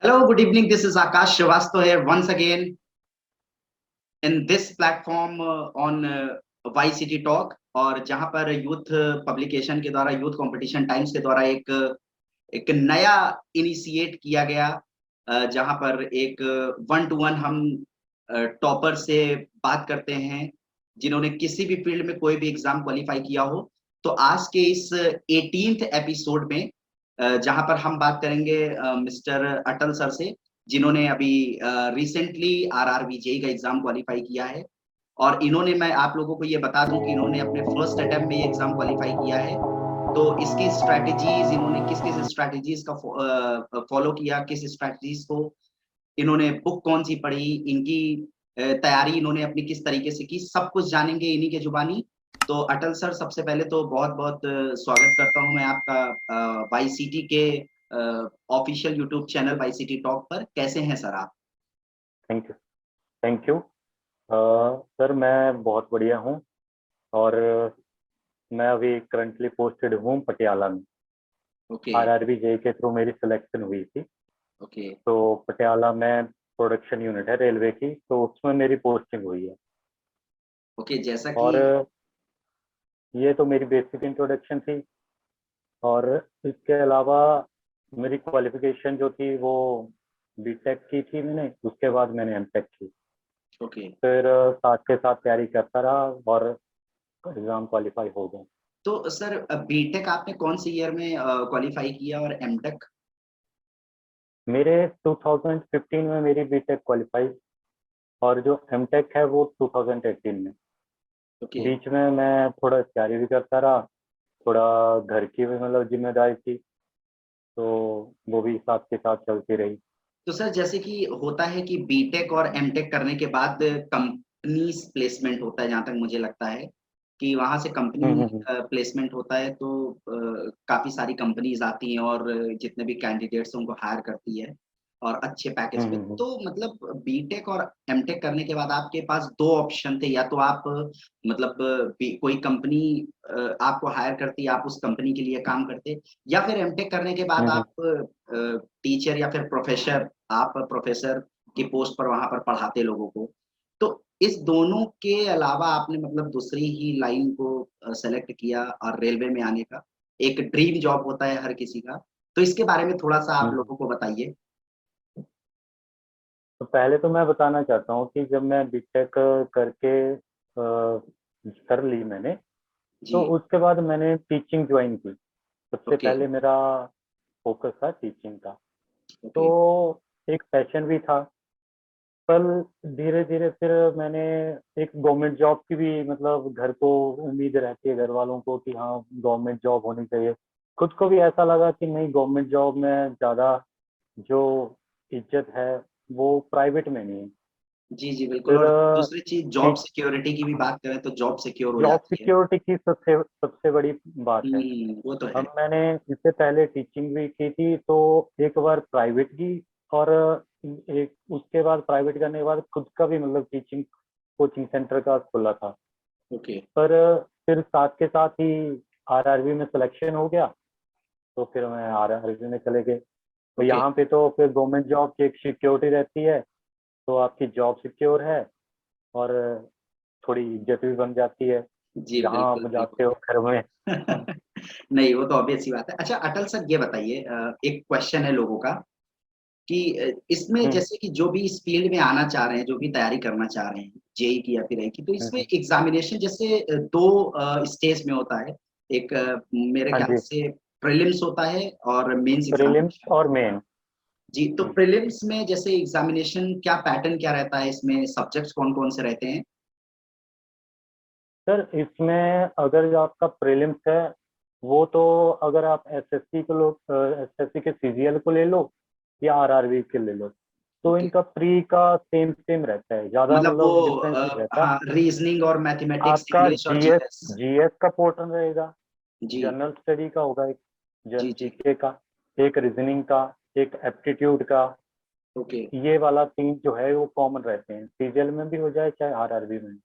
Hello, good evening. This is Akash Srivastav here once again in this platform on YCT Talk और जहां पर youth publication के द्वारा youth competition times के द्वारा एक नया इनिशिएट किया गया जहां पर एक 1-to-1 हम टॉपर से बात करते हैं जिन्होंने किसी भी फील्ड में कोई भी एग्जाम क्वालिफाई किया हो। तो आज के इस 18th एपिसोड में जहां पर हम बात करेंगे मिस्टर अटल सर से जिन्होंने अभी रिसेंटली आरआरबी जेई का एग्जाम क्वालिफाई किया है। और इन्होंने, मैं आप लोगों को ये बता दूं कि इन्होंने अपने फर्स्ट अटेम्प्ट में ये एग्जाम क्वालिफाई किया है। तो इसकी स्ट्रैटेजीज, इन्होंने किस किस स्ट्रैटेजीज का फॉलो किया, किस स्ट्रैटेजीज को इन्होंने, बुक कौन सी पढ़ी, इनकी तैयारी इन्होंने अपनी किस तरीके से की, सब कुछ जानेंगे इन्हीं के जुबानी। तो अटल सर, सबसे पहले तो बहुत बहुत स्वागत करता हूं मैं आपका वाईसीटी के official YouTube channel YCT talk पर। कैसे हैं सर आप? Thank you. Thank you sir, मैं बहुत बढ़िया हूँ और मैं अभी करंटली पोस्टेड हूँ पटियाला में। ओके आरआरबी जेई के थ्रू मेरी सिलेक्शन हुई थी। ओके तो पटियाला में प्रोडक्शन यूनिट है रेलवे की, तो उसमें मेरी पोस्टिंग हुई है। ओके। जैसा और कि ये तो मेरी बेसिक इंट्रोडक्शन थी। और इसके अलावा मेरी क्वालिफिकेशन जो थी वो बीटेक की थी मैंने, उसके बाद मैंने एमटेक की। ओके। फिर साथ के साथ तैयारी करता रहा और एग्जाम क्वालिफाई हो गए। तो सर, बीटेक आपने कौन सी ईयर में क्वालिफाई किया और एमटेक? मेरे 2015 में मेरी बीटेक क्वालिफाई और जो एमटेक है वो 2018 में। ओके बीच में मैं थोड़ा तैयारी भी करता रहा, थोड़ा घर की भी मतलब जिम्मेदारी थी, तो वो भी साथ के साथ चलती रही। तो सर, जैसे कि होता है कि बीटेक और एमटेक करने के बाद कंपनीज प्लेसमेंट होता है, जहां तक मुझे लगता है कि वहां से कंपनी हम्म। प्लेसमेंट होता है। तो काफी सारी कंपनीज आती हैं और जितने भी कैंडिडेट्स हैं उनको हायर करती है और अच्छे पैकेज पे। हम्म। तो मतलब बीटेक और एमटेक करने के बाद आपके पास दो ऑप्शन थे, या तो आप मतलब कोई कंपनी आपको हायर करती, आप उस कंपनी के लिए काम करते, या फिर एमटेक करने के बाद हम्म। आप टीचर या फिर प्रोफेसर, आप प्रोफेसर की पोस्ट पर वहां पर पढ़ाते लोगों को। तो इस दोनों के अलावा आपने मतलब दूसरी ही लाइन को सेलेक्ट किया और रेलवे में आने का एक ड्रीम जॉब होता है हर किसी का। तो इसके बारे में थोड़ा सा आप हम्म। लोगों को बताइए। तो पहले तो मैं बताना चाहता हूँ कि जब मैं बीटेक करके कर ली मैंने, जी। तो उसके बाद मैंने टीचिंग ज्वाइन की। सबसे ओके पहले मेरा फोकस था टीचिंग का। तो ओके एक पैशन भी था। कल धीरे धीरे फिर मैंने एक गवर्नमेंट जॉब की भी मतलब घर को उम्मीद रहती है घर वालों को कि हाँ गवर्नमेंट जॉब होनी चाहिए। खुद को भी ऐसा लगा कि नहीं, गवर्नमेंट जॉब में ज़्यादा जो इज्जत है वो प्राइवेट में नहीं है। जी जी बिल्कुल। फिर और दूसरी चीज, जॉब सिक्योरिटी की भी बात करें तो जॉब सिक्योर हो जॉब जाती है। सिक्योरिटी की सबसे सबसे बड़ी बात है। वो तो है। अब मैंने इससे पहले टीचिंग भी की थी, तो एक बार प्राइवेट की और एक उसके बाद प्राइवेट करने के बाद खुद का भी मतलब टीचिंग कोचिंग सेंटर का खुला था। ओके पर फिर साथ के साथ ही आरआरबी में सिलेक्शन हो गया, तो फिर मैं आरआरबी में चले गए। तो ओके। यहाँ पे तो फिर गवर्नमेंट जॉब की एक सिक्योरिटी रहती है, तो आपकी जॉब सिक्योर है और थोड़ी इज्जत भी बन जाती है जी जहाँ बिल्कुल आप जाते बिल्कुल। हो घर में। नहीं, वो तो ऑब्वियस सी बात है। अच्छा अटल सर, ये बताइए, एक क्वेश्चन है लोगों का कि इसमें हम्म। जैसे कि जो भी इस फील्ड में आना चाह रहे हैं, जो भी तैयारी करना चाह रहे हैं जेई की या फिर आई की, तो इसमें हम्म। एग्जामिनेशन जैसे दो स्टेज में होता है। एक मेरे हाँ ख्याल जी। से प्रीलिम्स होता है और मेंस प्रीलिम्स एग्जामिनेशन और होता है। मेन। जी, तो प्रीलिम्स में जैसे एग्जामिनेशन क्या पैटर्न क्या रहता है, इसमें सब्जेक्ट्स कौन कौन से रहते हैं? सर इसमें अगर जो आपका प्रीलिम्स है वो तो अगर आप एसएससी को लो, एसएससी के सीजीएल को ले लो या आरआरबी के ले लो, तो ओके। इनका प्री का सेम सेम रहता है, ज्यादा मतलब वो मतलब डिफरेंस नहीं रहता। हाँ, रीजनिंग और मैथमेटिक्स, आपका इंग्लिश और जीएस जीएस। जीएस का पोर्शन रहेगा, जी जनरल स्टडी का होगा एक, जी जी। जीके का, एक रीजनिंग का, एक एप्टीट्यूड का। ओके। ये वाला तीन जो है वो कॉमन रहते हैं, सीजीएल में भी हो जाए चाहे आरआरबी में।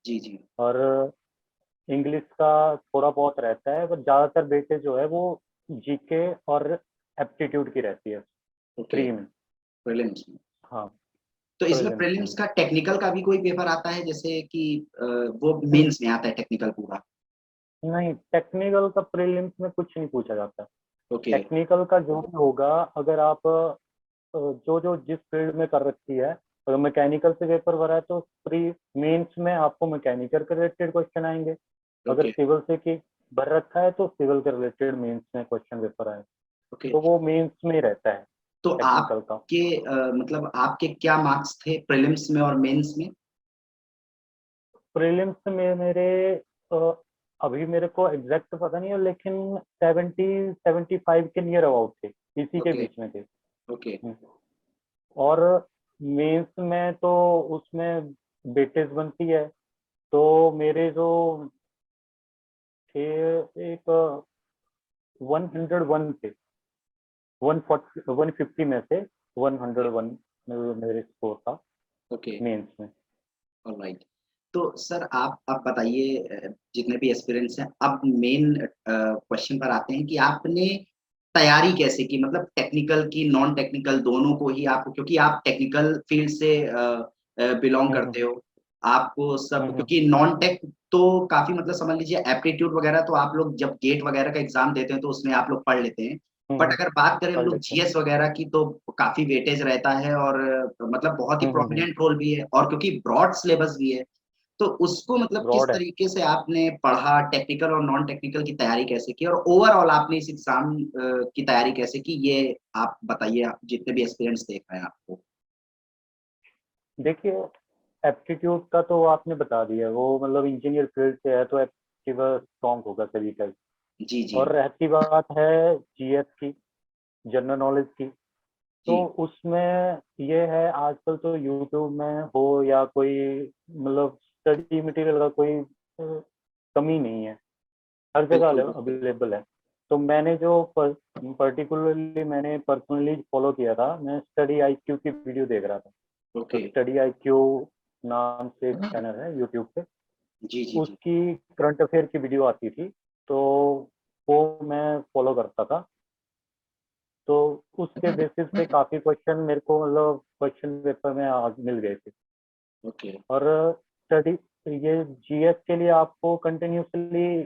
जी जी। और इंग्लिश का थोड़ा बहुत रहता है, पर ज्यादातर बेटे जो है वो जीके और एप्टीट्यूड की रहती है ओके। प्री में। प्रीलिम्स में। हाँ, तो इसमें प्रीलिम्स में। प्रीलिम्स का टेक्निकल का भी कोई पेपर आता है, जैसे कि वो मेंस में आता है टेक्निकल पूरा? नहीं, टेक्निकल का प्रीलिम्स में कुछ नहीं पूछा जाता। ओके। टेक्निकल का जो भी होगा, अगर आप जो जो जिस फील्ड में कर रखी है, अगर मैकेनिकल से पेपर भरा है तो प्री मेंस में आपको मैकेनिकल के रिलेटेड क्वेश्चन आएंगे। अगर ओके। सिविल से की भर रखा है तो सिविल के रिलेटेड मेंस में क्वेश्चन पेपर आए, ओके। तो वो मेंस में ही रहता है तो टेक्निकल का। आपके मतलब आपके क्या मार्क्स थे प्रीलिम्स में और मेंस में? प्रीलिम्स में मेरे अ, अभी मेरे को एग्जैक्ट पता नहीं है, लेकिन 70-75 के नियर अबाउट थे, इसी के ओके। बीच में थे। ओके। हम्म। और मेंस में तो उसमें वेटेज बनती है, तो मेरे जो थे एक 101 थे, 150 में से 101 मेरे स्कोर था ओके। मेंस में। ऑलराइट। तो सर आप बताइए, जितने भी एस्पिरेंट्स हैं, अब मेन क्वेश्चन पर आते हैं कि आपने तैयारी कैसे की, मतलब टेक्निकल की नॉन टेक्निकल दोनों को ही आप, क्योंकि आप टेक्निकल फील्ड से बिलोंग हम्म करते हो, आपको सब, हम्म क्योंकि नॉन टेक तो काफी, मतलब समझ लीजिए एप्टीट्यूड वगैरह तो आप लोग जब गेट वगैरह का एग्जाम देते हैं तो उसमें आप लोग पढ़ लेते हैं, बट अगर बात करें हम पढ़ लोग लेते हैं। जीएस वगैरह की तो काफी वेटेज रहता है, और मतलब बहुत ही प्रोमिनेंट रोल भी है, और क्योंकि ब्रॉड सिलेबस भी है, तो उसको मतलब किस ब्रॉड है। तरीके से आपने पढ़ा, टेक्निकल और नॉन टेक्निकल की तैयारी कैसे की, और ओवरऑल आपने इस एग्जाम की तैयारी कैसे की, ये आप बताइए, आप जितने भी एक्सपीरियंस देख रहे हैं आपको। देखिए, एप्टीट्यूड का तो आपने बता दिया, वो मतलब इंजीनियर फील्ड से है तो एप्टीट्यूड स्ट्रॉन्ग होगा सभी का। जी जी। और रहती बात है जीएस की, जनरल नॉलेज की, तो जी। उसमें ये है, आजकल तो यूट्यूब में हो या कोई मतलब स्टडी मटेरियल का कोई कमी नहीं है, हर बिल्कुल जगह बिल्कुल। अवेलेबल है। तो मैंने जो पर्टिकुलरली मैंने पर्सनली फॉलो किया था, मैं स्टडी आईक्यू की वीडियो देख रहा था। तो ओके। स्टडी आईक्यू नाम से एक चैनल है यूट्यूब पे, जी जी जी। उसकी करंट अफेयर की वीडियो आती थी, तो वो मैं फॉलो करता था। तो उसके बेसिस पे काफी क्वेश्चन मेरे को मतलब क्वेश्चन पेपर में मिल गए थे। ओके। और स्टडी, ये जीएस के लिए आपको कंटिन्यूसली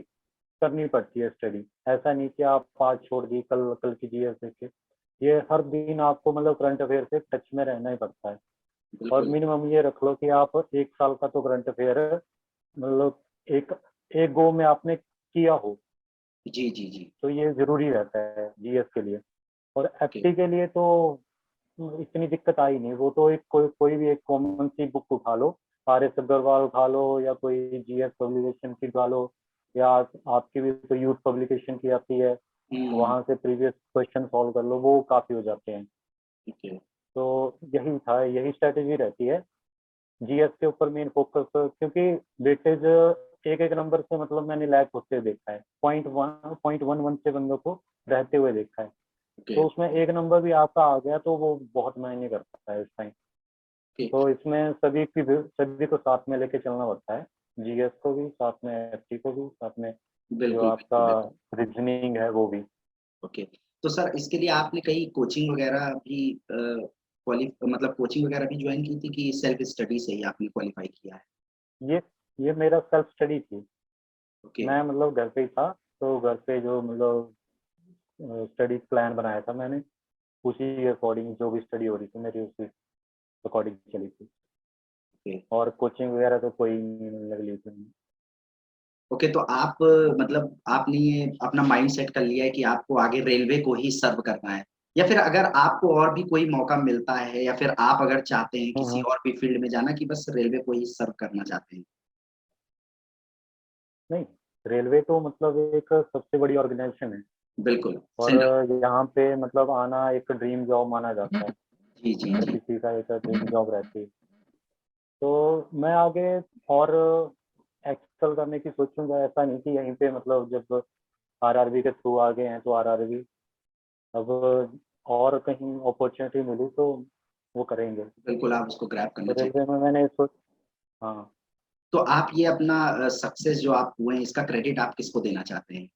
करनी पड़ती है स्टडी। ऐसा नहीं कि आप आज छोड़ दी, कल कल की जीएस देखे, ये हर दिन आपको मतलब करंट अफेयर से टच में रहना ही पड़ता है। और बिल्कुल। मिनिमम ये रख लो कि आप एक साल का तो करंट अफेयर मतलब एक एक गो में आपने किया हो, जी जी जी। तो ये जरूरी रहता है जीएस के लिए। और ओके। एफटी के लिए तो इतनी दिक्कत आई नहीं, वो तो एक कोई भी एक कॉमन सी बुक उठा लो, आर एस अग्रवाल उठा लो या कोई जीएस पब्लिकेशन की उठा लो, या आपकी भी तो यूथ पब्लिकेशन की आती है, हम्म। वहां से प्रीवियस क्वेश्चन सॉल्व कर लो, वो काफी हो जाते हैं। ओके। तो यही था, यही स्ट्रेटेजी रहती है जीएस के ऊपर मेन फोकस, क्योंकि वेटेज एक एक नंबर से मतलब मैंने लैक होते हुए देखा है, 0.1 से बंदों को रहते हुए देखा है। ओके। तो उसमें एक नंबर भी आपका आ गया तो वो बहुत मायने करता है इस टाइम। ओके। तो इसमें सभी को साथ में लेके चलना पड़ता है, जीएस को भी साथ में, एफटी को भी साथ में, जो बिल्कुल आपका बिल्कुल बिल्कुल। रीजनिंग है वो भी। ओके। तो सर इसके लिए आपने कहीं कोचिंग वगैरह भी क्वाली मतलब कोचिंग वगैरह भी ज्वाइन की थी, कि सेल्फ स्टडी से ही आपने क्वालिफाई किया है? ये ये मेरा सेल्फ स्टडी थी। ओके। मैं मतलब घर पे ही था, तो घर पे जो मतलब स्टडी प्लान बनाया था मैंने, उसी के अकॉर्डिंग जो भी स्टडी हो रही थी मेरी, उसी अकॉर्डिंग चली थी। ओके। और कोचिंग वगैरह तो कोई नहीं लग ली थी। ओके। तो आप मतलब आपने ये अपना माइंड सेट कर लिया है कि आपको आगे रेलवे को ही सर्व करना है, या फिर अगर आपको और भी कोई मौका मिलता है, या फिर आप अगर चाहते हैं किसी हम्म। और भी फील्ड में जाना, कि बस रेलवे को ही सर्व करना चाहते हैं? नहीं, रेलवे तो मतलब एक सबसे बड़ी ऑर्गेनाइजेशन है, बिल्कुल। और सेंट्रल। यहाँ पे मतलब आना एक ड्रीम जॉब माना जाता है, जी जी हर जी। किसी का एक ड्रीम जॉब रहती है। तो मैं आगे और एक्सेल करने की सोचूंगा, ऐसा नहीं कि यहीं पे मतलब जब आरआरबी के थ्रू आ गए हैं तो आरआरबी, अब और कहीं अपॉर्चुनिटी मिली तो वो करेंगे। बिल्कुल, आप उसको ग्रैब तो करना चाहिए। रेलवे में मैंने सोच, हाँ, तो आप ये अपना सक्सेस जो आप हुए हैं, इसका क्रेडिट आप किसको देना चाहते हैं?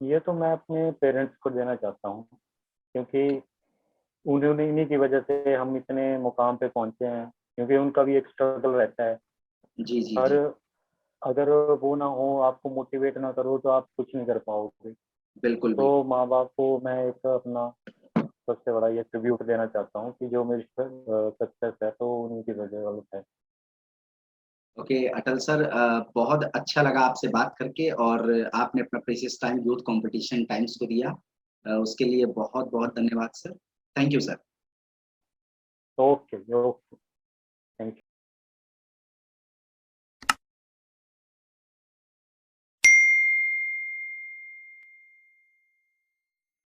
ये तो मैं अपने पेरेंट्स को देना चाहता हूँ, क्योंकि उन्होंने इन्हीं की वजह से हम इतने मुकाम पे पहुंचे हैं, क्योंकि उनका भी एक स्ट्रगल रहता है। जी, जी, और जी। अगर वो ना हो, आपको मोटिवेट ना करो, तो आप कुछ नहीं कर पाओगे। बिल्कुल, बिल्कुल। तो माँ बाप को मैं एक अपना सबसे बड़ा ये ट्रिब्यूट देना चाहता हूँ कि जो मेरी सक्सेस है तो उन्हीं की वजह वालों है। ओके अटल सर, बहुत अच्छा लगा आपसे बात करके और आपने अपना precious time youth competition times को दिया। उसके लिए बहुत-बहुत धन्यवाद sir. Thank you sir. Okay, okay. Thank you.